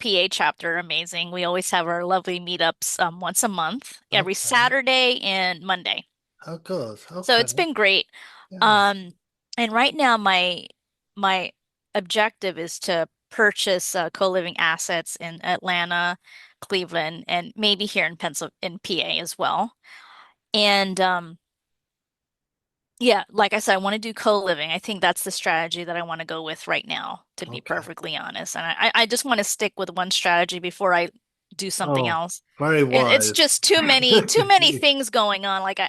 PA chapter amazing. We always have our lovely meetups once a month, every Okay. Saturday and Monday. Oh, good. So Okay. it's been great. Yeah. Um, and right now my objective is to purchase co-living assets in Atlanta, Cleveland, and maybe here in in PA as well. And yeah, like I said, I want to do co-living. I think that's the strategy that I want to go with right now, to be Okay. perfectly honest. And I just want to stick with one strategy before I do something Oh, else. very It's wise. just too many things going on. Like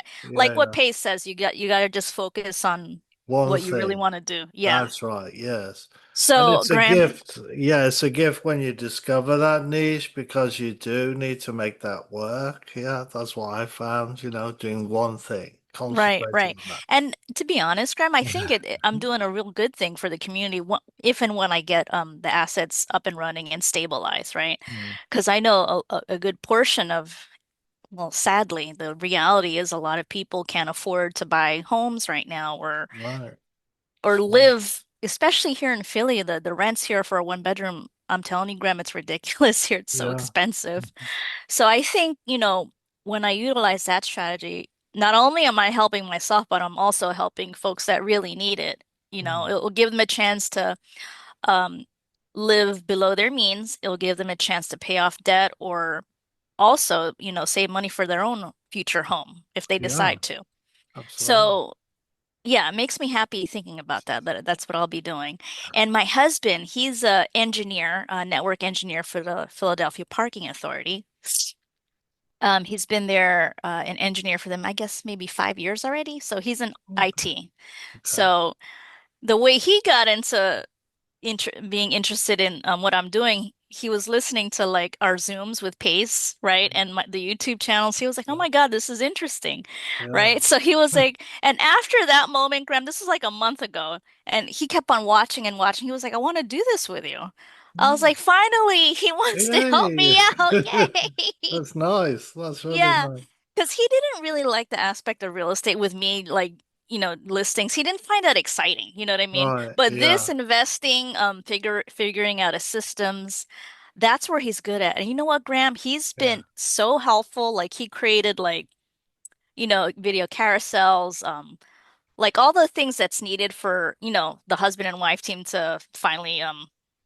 what Yeah. Pace says, you got to just focus on One what you really thing. want to do. Yeah. That's right. Yes. And So, it's a Graham, gift. Yeah, it's a gift when you discover that niche because you do need to make that work. Yeah, that's what I found, doing one thing, right, concentrating right. on that. And to be honest, Graham, I think I'm doing a real good thing for the community if and when I get the assets up and running and stabilized, right? Mm. Because I know a good portion of, well, sadly, the reality is a lot of people can't afford to buy homes right now Right. or Mm. live, especially here in Philly, the rents here for a one bedroom, I'm telling you, Graham, it's ridiculous here. It's so Yeah. expensive. So I think, when I utilize that strategy, not only am I helping myself, but I'm also helping folks that really need it. Mm. It will give them a chance to um, live below their means. It'll give them a chance to pay off debt or also, save money for their own future home if they Yeah, decide to. absolutely. So yeah, it makes me happy thinking about that's what I'll be doing. And my husband, he's a engineer, a network engineer for the Philadelphia Parking Authority. He's been there, an engineer for them, I guess maybe 5 years already. So he's in Okay. IT. Okay. So the way he got into being interested in what I'm doing, he was listening to like our Zooms with Pace, right? And the YouTube channels. He was like, "Oh Yeah. my God, this is interesting," Yeah. right? So he was like, and after that moment, Graham, this was like a month ago, and he kept on watching and watching. He was like, "I want to do this with you." I was Mm. like, "Finally, he wants to help Yay. me out! Yay!" That's nice. That's really Yeah, nice. because he didn't really like the aspect of real estate with me, like, listings. He didn't find that exciting, you know what I mean? Right. But this Yeah. investing, figuring out a systems, that's where he's good at. And you know what, Graham? He's Yeah. been so helpful. Like he created like, video carousels, like all the things that's needed for, the husband and wife team to finally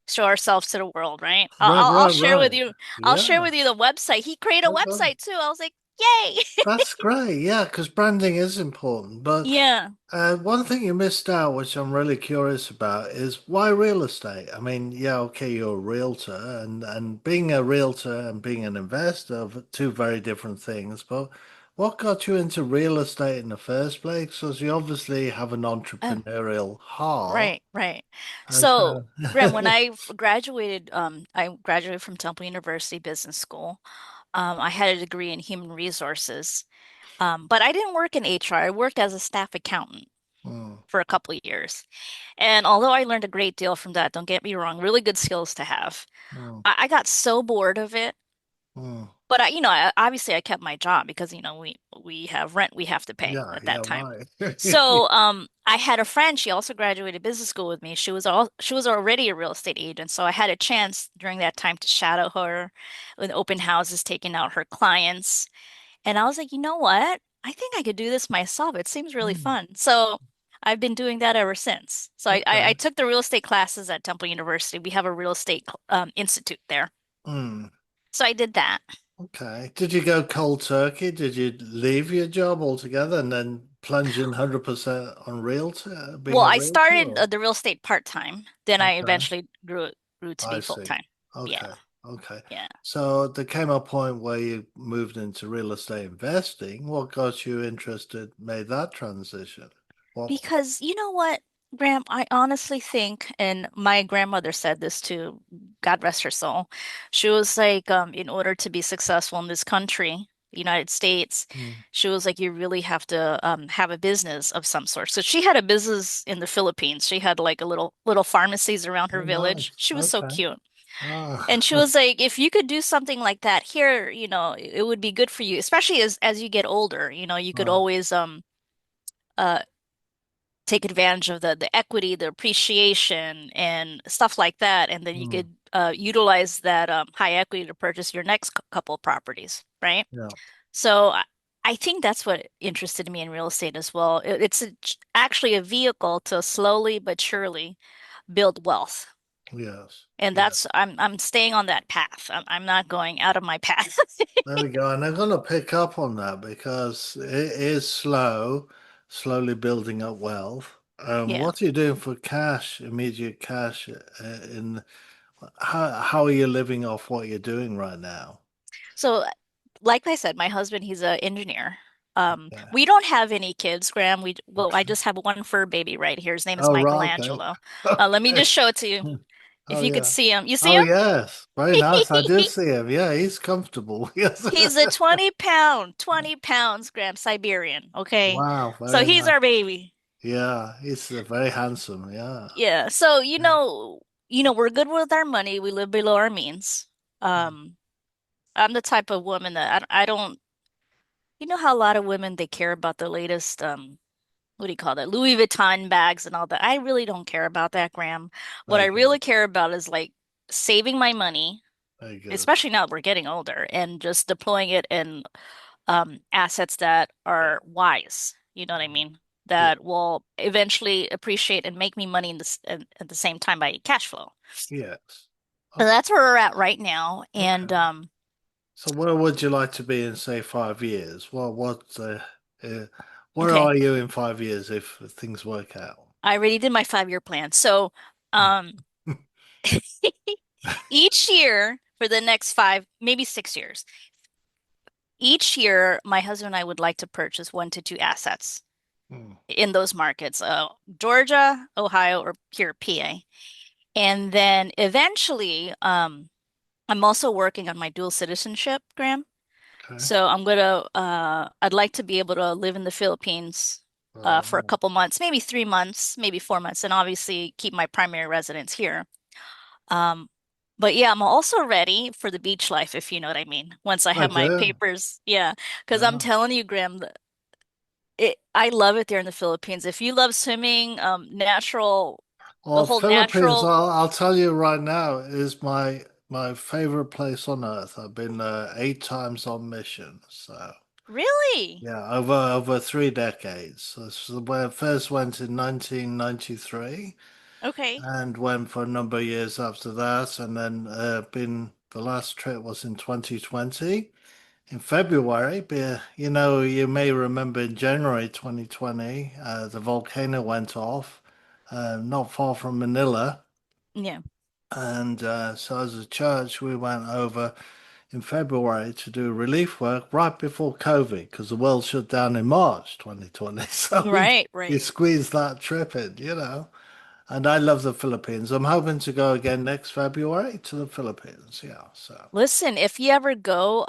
show ourselves to the world, right? Right, I'll right, share with right. you. I'll share Yeah. with you the website. He created a Okay. website too. I was like, yay. That's great. Yeah, because branding is important. But Yeah. one thing you missed out, which I'm really curious about, is why real estate? I mean, yeah, okay, you're a realtor, and being a realtor and being an investor are two very different things. But what got you into real estate in the first place? Because you obviously have an Oh, entrepreneurial heart. right, right. And So, so, Graham, when I graduated from Temple University Business School. I had a degree in human resources. But I didn't work in HR. I worked as a staff accountant mm, for a couple of years. And although I learned a great deal from that, don't get me wrong, really good skills to have. mm, I got so bored of it. mm. But obviously I kept my job because, we have rent we have to pay Yeah, at yeah, that time. right. So, I had a friend, she also graduated business school with me. She was already a real estate agent, so I had a chance during that time to shadow her with open houses, taking out her clients. And I was like, you know what? I think I could do this myself. It seems really Mm, fun. So I've been doing that ever since. So I okay. took the real estate classes at Temple University. We have a real estate institute there. Mm. So I did that. Okay. Did you go cold turkey? Did you leave your job altogether and then plunge in 100% on realtor, being Well, a I realtor? started Or? the real estate part-time. Then I Okay. eventually grew to be I see. full-time. Yeah, Okay. Okay. yeah. So there came a point where you moved into real estate investing. What got you interested, made that transition? What? Because you know what, Graham, I honestly think, and my grandmother said this too, God rest her soul. She was like, in order to be successful in this country, the United States, Mm. she was like, you really have to have a business of some sort. So she had a business in the Philippines. She had like a little pharmacies around her Oh, village. nice. She was so Okay. cute. And Ah. she was like, if you could do something like that here, it would be good for you, especially as you get older. You could Right. always uh take advantage of the equity, the appreciation, and stuff like that. And then you Mm. could utilize that high equity to purchase your next couple of properties, right? Yeah. So I think that's what interested me in real estate as well. Actually a vehicle to slowly but surely build wealth. Yes. And Yeah. that's I'm staying on that path. I'm not going out of my path. There we go. And I'm going to pick up on that because it is slowly building up wealth. Yeah. What are you doing for cash, immediate cash? In how are you living off what you're doing right now? So, like I said, my husband, he's an engineer. Yeah. We don't have any kids, Graham. Well, I just have one fur baby right here. His name is Oh, right. Okay. Michelangelo. Let me Okay. just show it to you. If Oh, you could yeah. see him. You see Oh, him? yes. Very nice. I do see him. Yeah, he's comfortable. Yes. He's a 20 pounds, Graham, Siberian. Okay. Wow. So Very he's nice. our baby. Yeah, he's very handsome. Yeah. Yeah. So, we're good with our money. We live below our means. Um, I'm the type of woman that I don't, you know how a lot of women they care about the latest what do you call that? Louis Vuitton bags and all that. I really don't care about that, Graham. What I Very really good. care about is like saving my money, Very good. especially now that we're getting older, and just deploying it in assets that Yeah. are wise. You know what I mean? Yeah. That will eventually appreciate and make me money at the same time by cash flow. Yes. So Okay. that's where we're at right now. And Okay. So where would you like to be in, say, 5 years? Uh, where okay, are you in 5 years if things work out? I already did my 5-year plan. So um each year for the next 5, maybe 6 years, each year my husband and I would like to purchase 1 to 2 assets Hmm. in those markets, Georgia, Ohio, or here, PA. And then eventually, I'm also working on my dual citizenship, Graham. Okay. So I'd like to be able to live in the Philippines All for a right. couple months, maybe 3 months, maybe 4 months, and obviously keep my primary residence here. Um, but yeah, I'm also ready for the beach life, if you know what I mean. Once I I have my do. papers, yeah, because I'm Yeah. telling you, Graham, I love it there in the Philippines. If you love swimming, the Well, whole Philippines, natural, I'll tell you right now, is my favorite place on earth. I've been 8 times on mission. So really? yeah, over 3 decades. So this is where I first went in 1993 Okay. and went for a number of years after that, and then been the last trip was in 2020 in February. But you may remember in January 2020, the volcano went off not far from Manila. Yeah. And so, as a church, we went over in February to do relief work right before COVID because the world shut down in March 2020. So Right, we right. squeezed that trip in. And I love the Philippines. I'm hoping to go again next February to the Philippines. Yeah. So, Listen, if you ever go,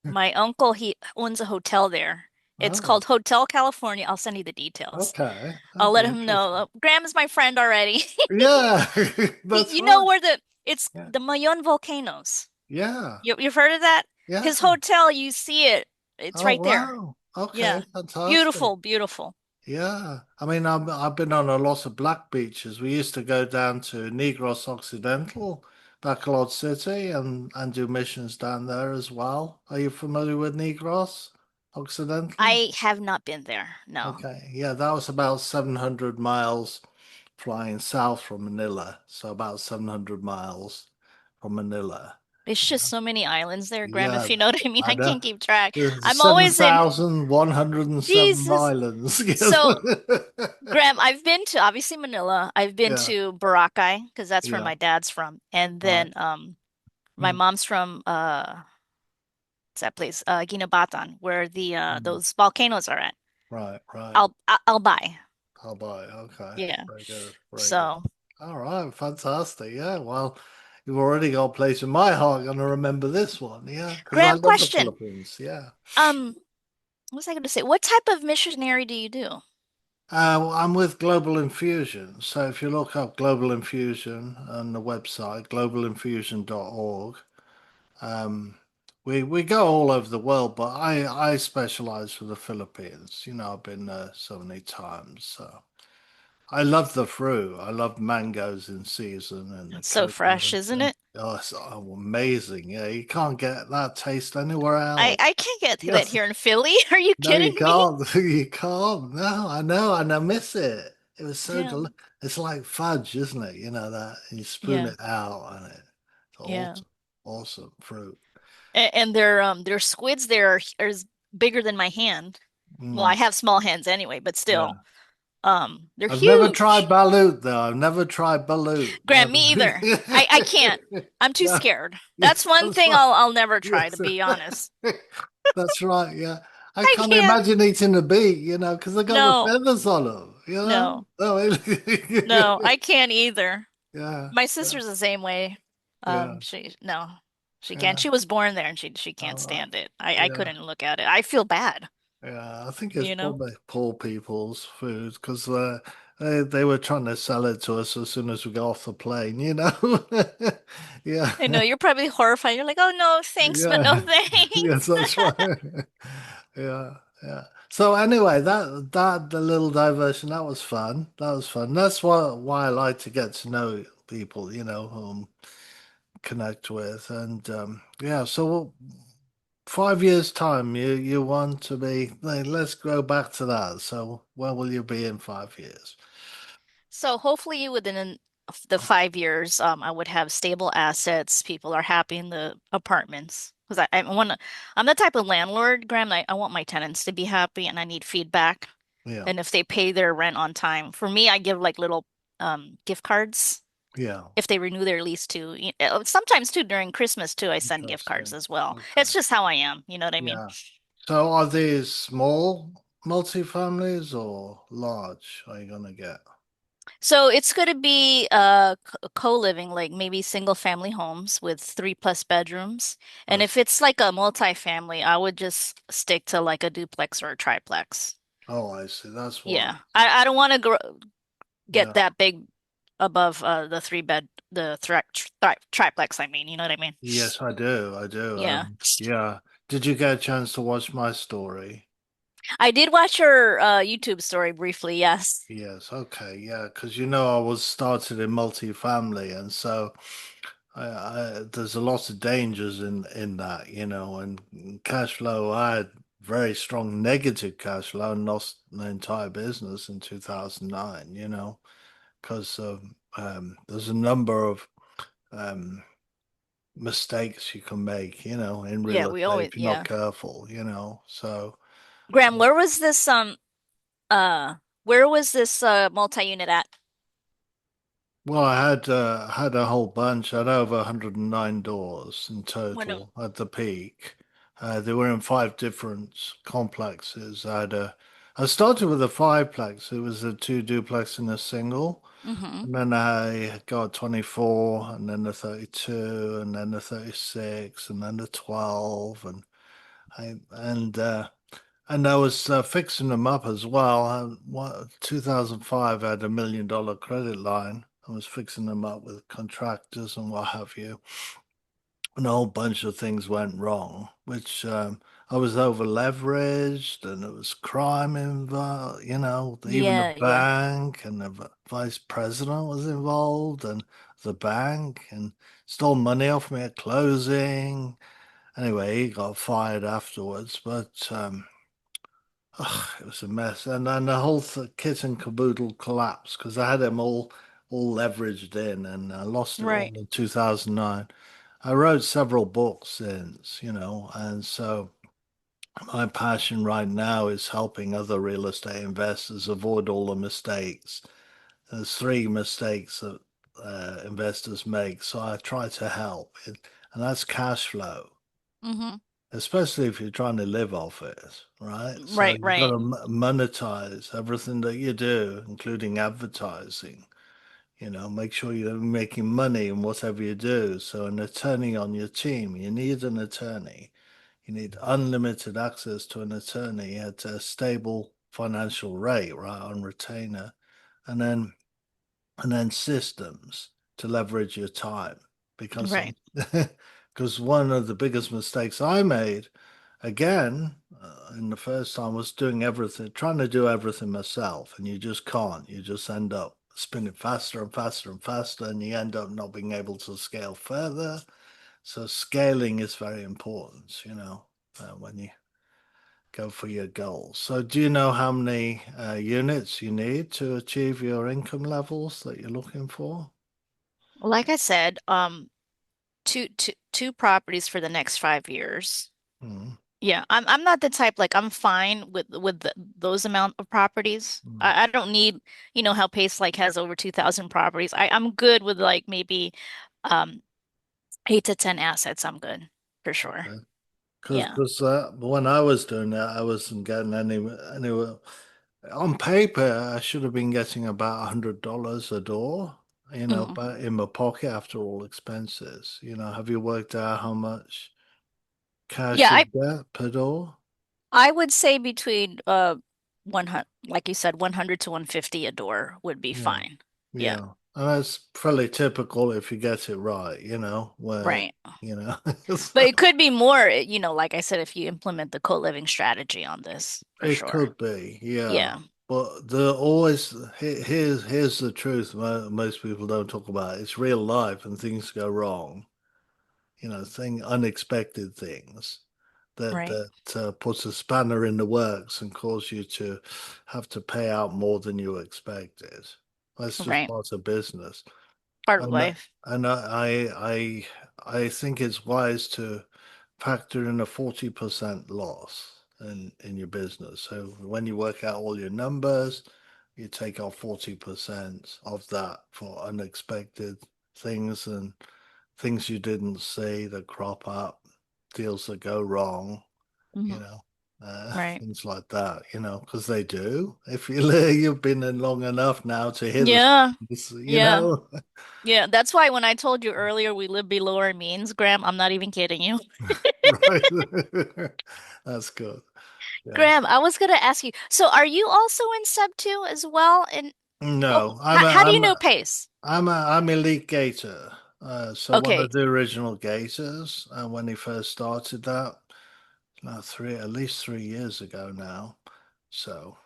my uncle, he owns a hotel there. It's oh, called Hotel California. I'll send you the details. okay. I'll That'd let be him know. interesting. Graham is my friend already. Yeah, that's You know right. where it's Yeah. the Mayon volcanoes. Yeah. You've heard of that? Yeah. His hotel, you see it. It's Oh, right there. wow. Okay. Yeah. Fantastic. Beautiful, beautiful. Yeah, I mean, I've been on a lot of black beaches. We used to go down to Negros Occidental, Bacolod City, and do missions down there as well. Are you familiar with Negros Occidental? I have not been there. No. Okay, yeah, that was about 700 miles flying south from Manila, so about 700 miles from Manila. It's just so many islands there, Graham, if Yeah, you know what I mean. I I know. can't keep track. There's I'm always in 7,107 Jesus. islands. Yes. So, Graham, I've been to obviously Manila. I've been Yeah, to Boracay because that's where yeah, my dad's from. And right. then my mom's from what's that place? Guinabatan, where the Mm. those volcanoes are at. Right, right. I'll buy. I'll buy. Okay. Yeah. Very good. Very good. So, All right. Fantastic. Yeah. Well, you've already got a place in my heart. Going to remember this one. Yeah. Because I Graham, love the question. Philippines. Yeah. Um, what was I going to say? What type of missionary do you do? Well, I'm with Global Infusion. So if you look up Global Infusion on the website, globalinfusion.org, um, we go all over the world, but I specialize for the Philippines. I've been there so many times. So. I love the fruit. I love mangoes in season and the It's so fresh, coconut. isn't it? Oh, it's amazing. Yeah, you can't get that taste anywhere I else. I can't get that Yes. here in Philly. Are you No, you kidding me? can't. You can't. No, I know, and I miss it. It was so Yeah. del It's like fudge, isn't it? You know that and you spoon Yeah. it out and it's Yeah. awesome, awesome fruit. And their squids there are as bigger than my hand. Well, I Mm, have small hands anyway, but still, yeah. they're I've never tried huge. balut though. I've never tried balut. Graham, me either. I can't. I'm too No, scared. That's yes, one that's thing right. I'll never try, to Yes, be honest. that's right. Yeah, I I can't can't. imagine eating a beet, because they got the No, feathers on them. no, No, no, I can't either. yeah, My yeah, sister's the same way. yeah, She no, she can't. yeah. She was born there and she can't All right. stand it. I Yeah. couldn't look at it. I feel bad, Yeah, I think it's you know. probably poor people's food because they were trying to sell it to us as soon as we got off the plane, you know? Yeah, I know you're probably horrified. You're like, oh no, thanks, but no yeah, yes, thanks. that's right. Yeah, yeah. So anyway, the little diversion that was fun. That was fun. That's why I like to get to know people, connect with, and yeah. So 5 years time, you want to be like, let's go back to that. So where will you be in 5 years? So hopefully within the 5 years, I would have stable assets. People are happy in the apartments because I'm the type of landlord, Graham. I want my tenants to be happy, and I need feedback. Yeah, And if they pay their rent on time, for me, I give like little gift cards yeah, if they renew their lease too. Sometimes too during Christmas too, I send gift cards interesting. as well. Okay, It's just how I am. You know what I mean? yeah. So are these small multifamilies or large? Are you gonna get? So it's going to be co-living, like maybe single family homes with 3+ bedrooms. And That's, if it's like a multifamily, I would just stick to like a duplex or a triplex. oh, I see. That's why. Yeah. I don't want to get Yeah. that big above the triplex, I mean, you know what I mean? Yes, I do. I do. Yeah. Yeah. Did you get a chance to watch my story? I did watch your YouTube story briefly, yes. Yes. Okay. Yeah. Because I was started in multifamily, and so. There's a lot of dangers in that, and cash flow. I had very strong negative cash flow and lost the entire business in 2009, because there's a number of um, mistakes you can make, in Yeah, real we estate always, if you're not yeah. careful, So, Graham, uh where was this multi-unit at? well, I had a whole bunch. I had over 109 doors in When total at the peak. They were in five different complexes. I started with a fiveplex. It was a two duplex and a single. mm-hmm. And then I got 24, and then the 32, and then the 36, and then the 12, and I was fixing them up as well. 2005, I had $1 million credit line. I was fixing them up with contractors and what have you. And a whole bunch of things went wrong, which I was over leveraged and there was crime involved, even the Yeah, yeah. bank and the vice president was involved and the bank and stole money off me at closing. Anyway, he got fired afterwards, but ugh, it was a mess, and then the whole kit and caboodle collapsed because I had them all leveraged in, and I lost it all Right. in 2009. I wrote several books since, and so my passion right now is helping other real estate investors avoid all the mistakes. There's three mistakes that investors make, so I try to help, and that's cash flow, Mm-hmm. especially if you're trying to live off it, right? So Right, you've got right. to monetize everything that you do, including advertising. Make sure you're making money in whatever you do. So an attorney on your team, you need an attorney. You need unlimited access to an attorney at a stable financial rate, right, on retainer, and then systems to leverage your time because Right. because one of the biggest mistakes I made again, in the first time, was doing everything, trying to do everything myself, and you just can't. You just end up spinning faster and faster and faster, and you end up not being able to scale further. So scaling is very important, when you go for your goals. So do you know how many units you need to achieve your income levels that you're looking for? Like I said, two properties for the next 5 years. Mm, Yeah, I'm not the type like I'm fine with those amount of properties. mm. I don't need, how Pace like has over 2,000 properties. I'm good with like maybe um 8 to 10 assets. I'm good for sure. Okay. Yeah. Because when I was doing that, I wasn't getting anywhere. On paper, I should have been getting about $100 a door, Mhm. but in my pocket after all expenses. Have you worked out how much cash Yeah, you get per door? I would say between 100, like you said, 100 to 150 a door would be Yeah, fine. Yeah, yeah. And that's fairly typical if you get it right, where, right. you know, But so it could be more, like I said, if you implement the co-living strategy on this, for it sure. could be, yeah. Yeah. But there always, here's the truth most people don't talk about. It's real life and things go wrong. Unexpected things that Right. puts a spanner in the works and cause you to have to pay out more than you expected. That's just Right. part of business. Part of And life. I think it's wise to factor in a 40% loss in your business. So when you work out all your numbers, you take off 40% of that for unexpected things and things you didn't see that crop up, deals that go wrong, you Mhm. know, Right. things like that, because they do. If you've been in long enough now to hear the Yeah. stories, Yeah. Yeah. That's why when I told you earlier we live below our means, Graham, I'm not even kidding you. right? That's good. Yeah. Graham, I was gonna ask you, so are you also in sub two as well? And well, No, how do you know Pace? I'm Elite Gator. So one Okay. of the original Gators, when he first started that, at least 3 years ago now. So,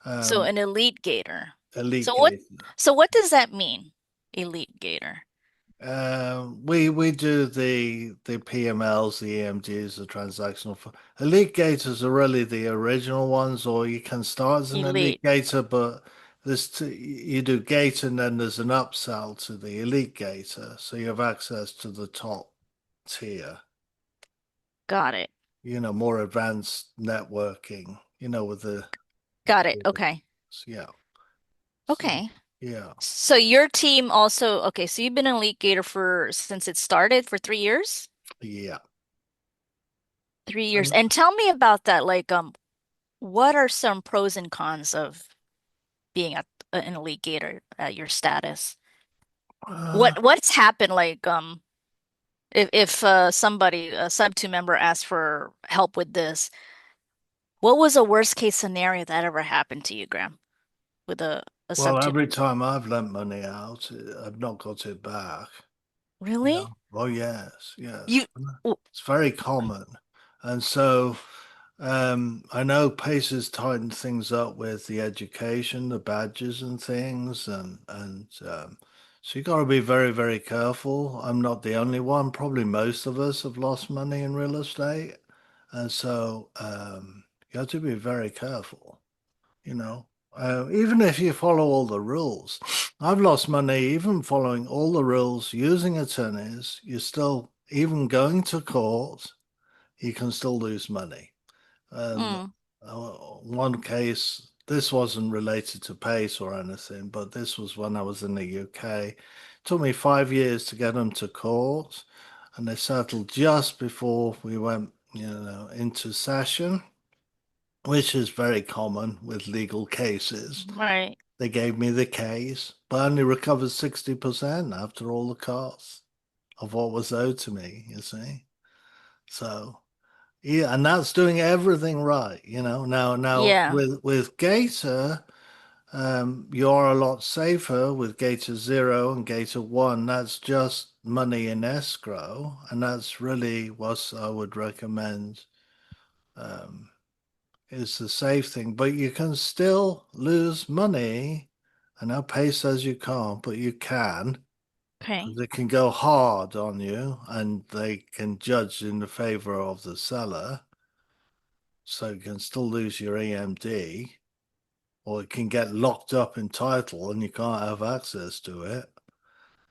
So um, an elite gator. Elite So what Gator. so what does that mean? Elite gator. We do the PMLs, the EMGs, the transactional. Elite Gators are really the original ones, or you can start as an Elite Elite. Gator, but you do Gator and then there's an upsell to the Elite Gator, so you have access to the top tier. Got it. More advanced networking. With the Got it. Okay. yeah. So Okay. yeah, So your team also, okay, so you've been an elite gator for since it started for 3 years? yeah. 3 years. And And tell me about that. Like, what are some pros and cons of being an elite gator at your status? uh, What's happened? Like, if somebody, a sub two member asked for help with this, what was a worst case scenario that ever happened to you, Graham, with a well, sub two every member? time I've lent money out, I've not got it back. Really? Yeah. Oh, yes, yes. You, w- It's very common. And so I know Pace has tightened things up with the education, the badges and things, and so you got to be very, very careful. I'm not the only one. Probably most of us have lost money in real estate. And so you have to be very careful you know. Even if you follow all the rules. I've lost money even following all the rules, using attorneys. You're still, even going to court, you can still lose money. Um, mm, one case, this wasn't related to PACE or anything, but this was when I was in the UK. It took me 5 years to get them to court, and they settled just before we went, into session, which is very common with legal cases. right. They gave me the case, but I only recovered 60% after all the costs of what was owed to me, you see. So yeah, and that's doing everything right. Now Yeah. with Gator, you're a lot safer with Gator Zero and Gator One. That's just money in escrow, and that's really what I would recommend um, is the safe thing, but you can still lose money. I know Pay says you can't, but you can. Okay. They can go hard on you and they can judge in the favor of the seller. So you can still lose your EMD, or it can get locked up in title and you can't have access to it.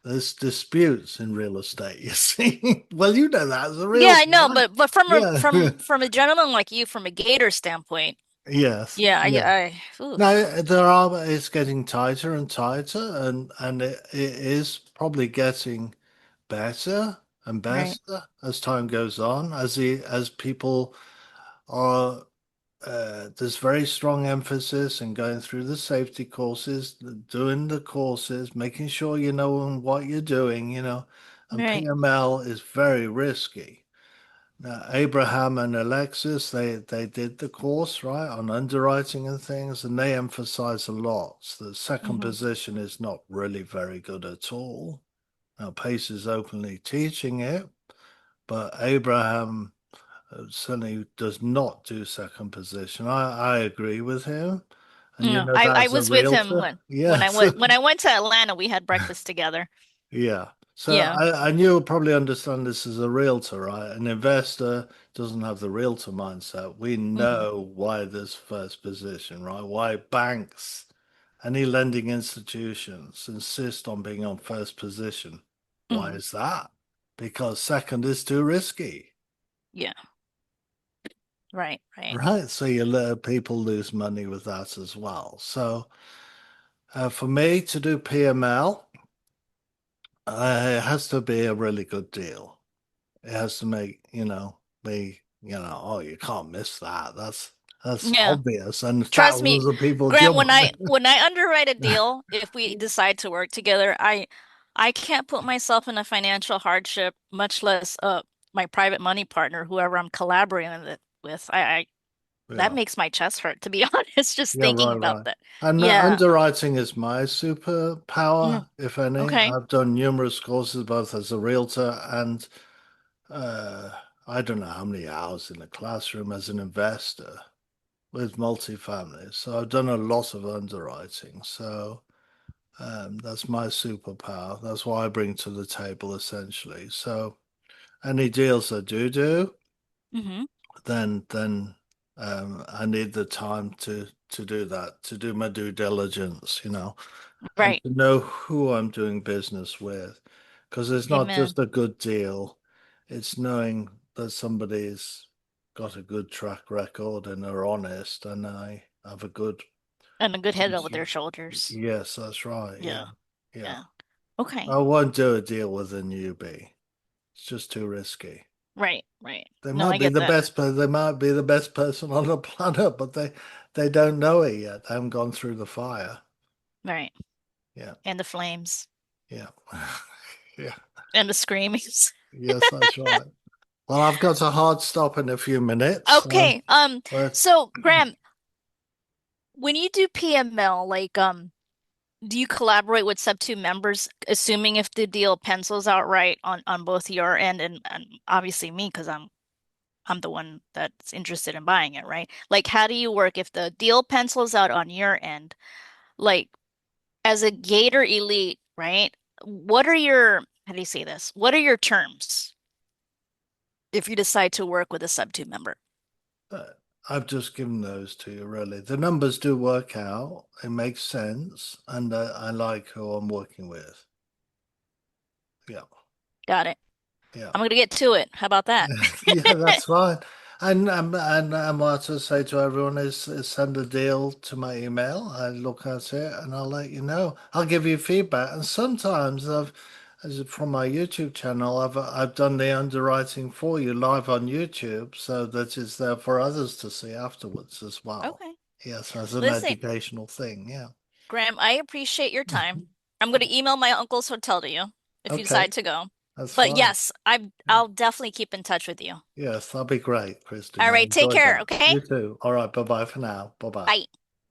There's disputes in real estate, you see. Well, you know that as a Yeah, I realtor, know, right? but from a Yeah. from a gentleman like you, from a gator standpoint, Yes. yeah, Yeah. oof, No, there are. It's getting tighter and tighter, and it is probably getting better and right, better as time goes on. As people are, there's very strong emphasis in going through the safety courses, doing the courses, making sure you know what you're doing. And right, PML is very risky. Now, Abraham and Alexis, they did the course, right, on underwriting and things, and they emphasize a lot. The second hmm position is not really very good at all. Now, Pace is openly teaching it, but Abraham certainly does not do second position. I agree with him. And you No, know I that's a was with him realtor? Yes. when I went to Atlanta, we had breakfast together. Yeah. So Yeah. and you'll probably understand this as a realtor, right? An investor doesn't have the realtor mindset. We hmm know why this first position, right? Why banks, any lending institutions insist on being on first position. Why hmm is that? Because second is too risky, Yeah. Right, right. right? So you let people lose money with that as well. So for me to do PML, it has to be a really good deal. It has to make, me, oh, you can't miss that. That's Yeah. obvious. And Trust me, thousands of people Graham, jump on when I underwrite a deal, if we decide to work together, I can't put myself in a financial hardship, much less my private money partner, whoever I'm collaborating with. I it. that Yeah. makes my chest hurt, to be honest, just Yeah, thinking right, about right. that. And Yeah. underwriting is my Mm, superpower, if any. okay. I've done numerous courses both as a realtor and uh, I don't know how many hours in the classroom as an investor with multifamily. So I've done a lot of underwriting. So that's my superpower. That's what I bring to the table essentially. So any deals I do, hmm then I need the time to do that, to do my due diligence, and Right. to know who I'm doing business with. Because it's not Amen. just a good deal, it's knowing that somebody's got a good track record and are honest, and I have a good And a good head sense over of. their shoulders. Yes, that's right. Yeah, Yeah. yeah. Yeah. Okay. I won't do a deal with a newbie. It's just too risky. Right. Right. They No, might I be get the that. best, but they might be the best person on the planet, but they don't know it yet. They haven't gone through the fire. Right. Yeah, And the flames yeah, yeah. and the screamings. Yes, that's right. Well, I've got a hard stop in a few minutes, Okay. but So Graham, when you do PML, like, do you collaborate with sub two members, assuming if the deal pencils out right on both your end and obviously me, because I'm the one that's interested in buying it, right? Like, how do you work if the deal pencils out on your end? Like, as a Gator Elite, right? What are your, how do you say this? What are your terms if you decide to work with a sub two member? uh, I've just given those to you, really. The numbers do work out. It makes sense, and I like who I'm working with. Yeah, Got it. yeah. I'm gonna get to it. How about that? Yeah, that's fine. And what I say to everyone is send a deal to my email. I look at it and I'll let you know. I'll give you feedback. And sometimes as from my YouTube channel, I've done the underwriting for you live on YouTube, so that it's there for others to see afterwards as well. Okay. Yes, as an Listen, educational thing. Yeah. Graham, I appreciate your time. I'm going to email my uncle's hotel to you if you Okay, decide to go. that's But fine. yes, I'll definitely keep in touch with you. Yes, that'll be great, Christine. All I right, take enjoyed care, that. okay? You too. All right, bye bye for now. Bye bye. Bye.